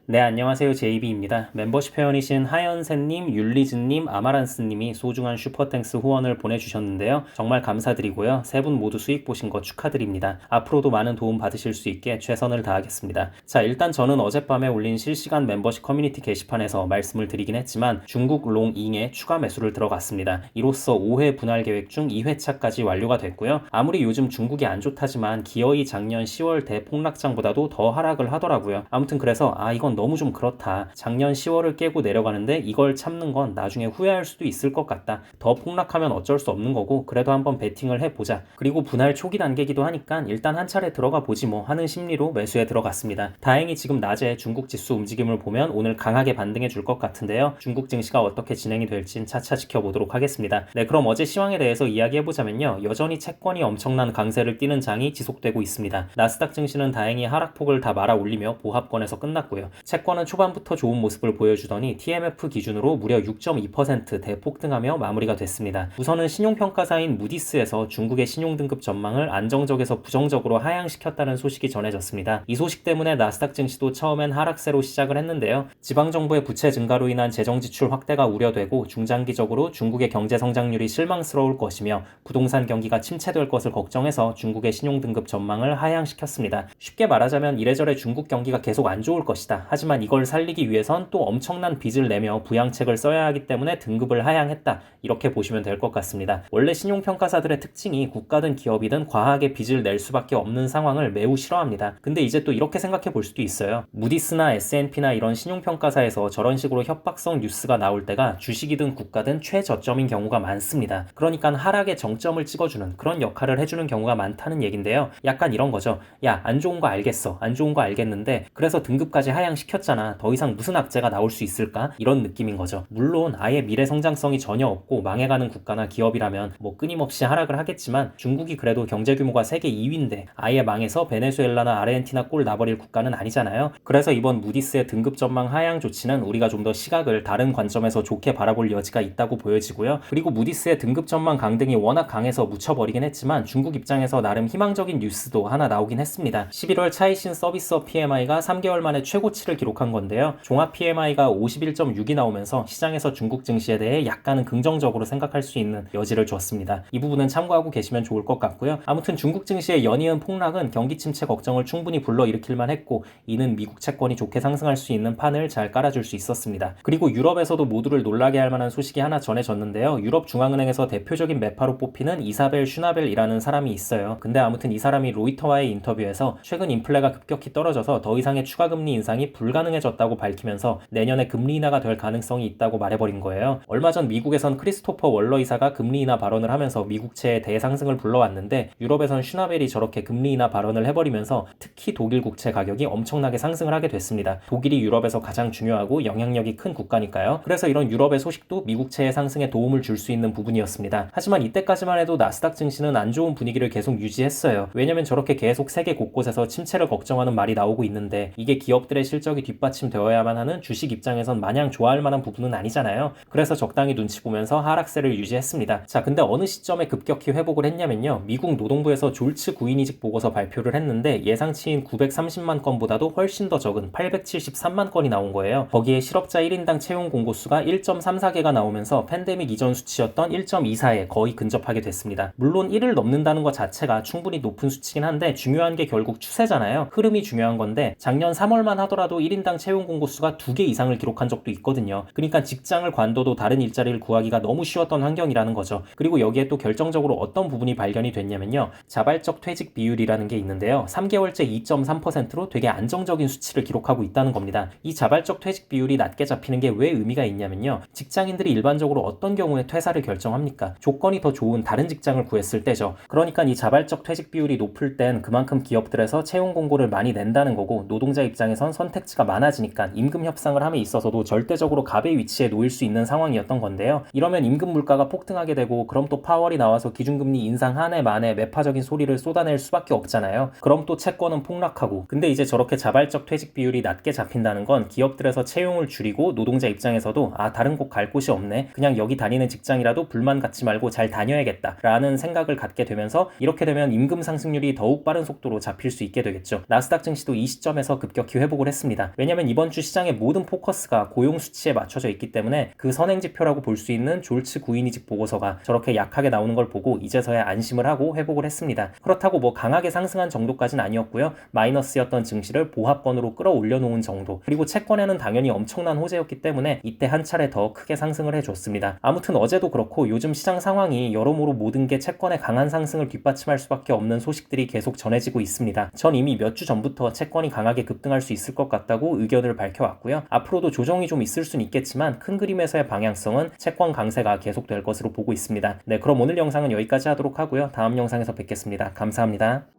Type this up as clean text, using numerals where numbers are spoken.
네, 안녕하세요. JB입니다. 멤버십 회원이신 하연세님, 율리즈님, 아마란스님이 소중한 슈퍼땡스 후원을 보내주셨는데요. 정말 감사드리고요. 세 분 모두 수익 보신 거 축하드립니다. 앞으로도 많은 도움 받으실 수 있게 최선을 다하겠습니다. 자, 일단 저는 어젯밤에 올린 실시간 멤버십 커뮤니티 게시판에서 말씀을 드리긴 했지만 중국 롱잉에 추가 매수를 들어갔습니다. 이로써 5회 분할 계획 중 2회차까지 완료가 됐고요. 아무리 요즘 중국이 안 좋다지만 기어이 작년 10월 대폭락장보다도 더 하락을 하더라고요. 아무튼 그래서 이건 너무 좀 그렇다. 작년 10월을 깨고 내려가는데 이걸 참는 건 나중에 후회할 수도 있을 것 같다. 더 폭락하면 어쩔 수 없는 거고 그래도 한번 베팅을 해보자. 그리고 분할 초기 단계기도 하니까 일단 한 차례 들어가 보지 뭐 하는 심리로 매수에 들어갔습니다. 다행히 지금 낮에 중국 지수 움직임을 보면 오늘 강하게 반등해 줄 것 같은데요. 중국 증시가 어떻게 진행이 될진 차차 지켜보도록 하겠습니다. 네, 그럼 어제 시황에 대해서 이야기해보자면요. 여전히 채권이 엄청난 강세를 띠는 장이 지속되고 있습니다. 나스닥 증시는 다행히 하락폭을 다 말아 올리며 보합권에서 끝났고요. 채권은 초반부터 좋은 모습을 보여주더니 TMF 기준으로 무려 6.2% 대폭등하며 마무리가 됐습니다. 우선은 신용평가사인 무디스에서 중국의 신용등급 전망을 안정적에서 부정적으로 하향시켰다는 소식이 전해졌습니다. 이 소식 때문에 나스닥 증시도 처음엔 하락세로 시작을 했는데요. 지방정부의 부채 증가로 인한 재정지출 확대가 우려되고 중장기적으로 중국의 경제 성장률이 실망스러울 것이며 부동산 경기가 침체될 것을 걱정해서 중국의 신용등급 전망을 하향시켰습니다. 쉽게 말하자면 이래저래 중국 경기가 계속 안 좋을 것이다. 하지만 이걸 살리기 위해선 또 엄청난 빚을 내며 부양책을 써야 하기 때문에 등급을 하향했다. 이렇게 보시면 될 것 같습니다. 원래 신용평가사들의 특징이 국가든 기업이든 과하게 빚을 낼 수밖에 없는 상황을 매우 싫어합니다. 근데 이제 또 이렇게 생각해 볼 수도 있어요. 무디스나 S&P나 이런 신용평가사에서 저런 식으로 협박성 뉴스가 나올 때가 주식이든 국가든 최저점인 경우가 많습니다. 그러니까 하락의 정점을 찍어주는 그런 역할을 해주는 경우가 많다는 얘긴데요. 약간 이런 거죠. 야, 안 좋은 거 알겠어. 안 좋은 거 알겠는데 그래서 등급까지 하향시켰잖아. 더 이상 무슨 악재가 나올 수 있을까? 이런 느낌인 거죠. 물론 아예 미래 성장성이 전혀 없고 망해가는 국가나 기업이라면 뭐 끊임없이 하락을 하겠지만 중국이 그래도 경제 규모가 세계 2위인데 아예 망해서 베네수엘라나 아르헨티나 꼴 나버릴 국가는 아니잖아요. 그래서 이번 무디스의 등급 전망 하향 조치는 우리가 좀 더 시각을 다른 관점에서 좋게 바라볼 여지가 있다고 보여지고요. 그리고 무디스의 등급 전망 강등이 워낙 강해서 묻혀버리긴 했지만 중국 입장에서 나름 희망적인 뉴스도 하나 나오긴 했습니다. 11월 차이신 서비스업 PMI가 3개월 만에 최고치를 기록한 건데요. 종합 PMI가 51.6이 나오면서 시장에서 중국 증시에 대해 약간은 긍정적으로 생각할 수 있는 여지를 줬습니다. 이 부분은 참고하고 계시면 좋을 것 같고요. 아무튼 중국 증시의 연이은 폭락은 경기 침체 걱정을 충분히 불러일으킬만 했고 이는 미국 채권이 좋게 상승할 수 있는 판을 잘 깔아줄 수 있었습니다. 그리고 유럽에서도 모두를 놀라게 할 만한 소식이 하나 전해졌는데요. 유럽 중앙은행에서 대표적인 매파로 뽑히는 이사벨 슈나벨이라는 사람이 있어요. 근데 아무튼 이 사람이 로이터와의 인터뷰에서 최근 인플레가 급격히 떨어져서 더 이상의 추가 금리 인상이 불가능해졌다고 밝히면서 내년에 금리 인하가 될 가능성이 있다고 말해버린 거예요. 얼마 전 미국에선 크리스토퍼 월러 이사가 금리 인하 발언을 하면서 미국채의 대상승을 불러왔는데 유럽에선 슈나벨이 저렇게 금리 인하 발언을 해버리면서 특히 독일 국채 가격이 엄청나게 상승을 하게 됐습니다. 독일이 유럽에서 가장 중요하고 영향력이 큰 국가니까요. 그래서 이런 유럽의 소식도 미국채의 상승에 도움을 줄 수 있는 부분이었습니다. 하지만 이때까지만 해도 나스닥 증시는 안 좋은 분위기를 계속 유지했어요. 왜냐면 저렇게 계속 세계 곳곳에서 침체를 걱정하는 말이 나오고 있는데 이게 기업들의 실적이 뒷받침되어야만 하는 주식 입장에선 마냥 좋아할 만한 부분은 아니잖아요. 그래서 적당히 눈치 보면서 하락세를 유지했습니다. 자, 근데 어느 시점에 급격히 회복을 했냐면요. 미국 노동부에서 졸츠 구인이직 보고서 발표를 했는데 예상치인 930만 건보다도 훨씬 더 적은 873만 건이 나온 거예요. 거기에 실업자 1인당 채용 공고수가 1.34개가 나오면서 팬데믹 이전 수치였던 1.24에 거의 근접하게 됐습니다. 물론 1을 넘는다는 것 자체가 충분히 높은 수치긴 한데 중요한 게 결국 추세잖아요. 흐름이 중요한 건데 작년 3월만 하더라도 1인당 채용 공고수가 2개 이상을 기록한 적도 있거든요. 그러니까 직장을 관둬도 다른 일자리를 구하기가 너무 쉬웠던 환경이라는 거죠. 그리고 여기에 또 결정적으로 어떤 부분이 발견이 됐냐면요. 자발적 퇴직 비율이라는 게 있는데요. 3개월째 2.3%로 되게 안정적인 수치를 기록하고 있다는 겁니다. 이 자발적 퇴직 비율이 낮게 잡히는 게 왜 의미가 있냐면요. 직장인들이 일반적으로 어떤 경우에 퇴사를 결정합니까? 조건이 더 좋은 다른 직장을 구했을 때죠. 그러니까 이 자발적 퇴직 비율이 높을 땐 그만큼 기업들에서 채용 공고를 많이 낸다는 거고 노동자 입장에선 선택지가 많아지니까 임금 협상을 함에 있어서도 절대적으로 갑의 위치에 놓일 수 있는 상황이었던 건데요. 이러면 임금 물가가 폭등하게 되고 그럼 또 파월이 나와서 기준금리 인상 한 해 만에 매파적인 소리를 쏟아낼 수밖에 없잖아요. 그럼 또 채권은 폭락하고 근데 이제 저렇게 자발적 퇴직 비율이 낮게 잡힌다는 건 기업들에서 채용을 줄이고 노동자 입장에서도 다른 곳 갈 곳이 없네. 그냥 여기 다니는 직장이라도 불만 갖지 말고 잘 다녀야겠다 라는 생각을 갖게 되면서 이렇게 되면 임금 상승률이 더욱 빠른 속도로 잡힐 수 있게 되겠죠. 나스닥 증시도 이 시점에서 급격히 회복을 했습니다. 같습니다. 왜냐면 이번 주 시장의 모든 포커스가 고용 수치에 맞춰져 있기 때문에 그 선행지표라고 볼 수 있는 졸츠 구인이직 보고서가 저렇게 약하게 나오는 걸 보고 이제서야 안심을 하고 회복을 했습니다. 그렇다고 뭐 강하게 상승한 정도까지는 아니었고요. 마이너스였던 증시를 보합권으로 끌어올려 놓은 정도. 그리고 채권에는 당연히 엄청난 호재였기 때문에 이때 한 차례 더 크게 상승을 해줬습니다. 아무튼 어제도 그렇고 요즘 시장 상황이 여러모로 모든 게 채권의 강한 상승을 뒷받침할 수밖에 없는 소식들이 계속 전해지고 있습니다. 전 이미 몇 주 전부터 채권이 강하게 급등할 수 있을 것 같다고 의견을 밝혀왔고요. 앞으로도 조정이 좀 있을 수는 있겠지만 큰 그림에서의 방향성은 채권 강세가 계속될 것으로 보고 있습니다. 네, 그럼 오늘 영상은 여기까지 하도록 하고요. 다음 영상에서 뵙겠습니다. 감사합니다.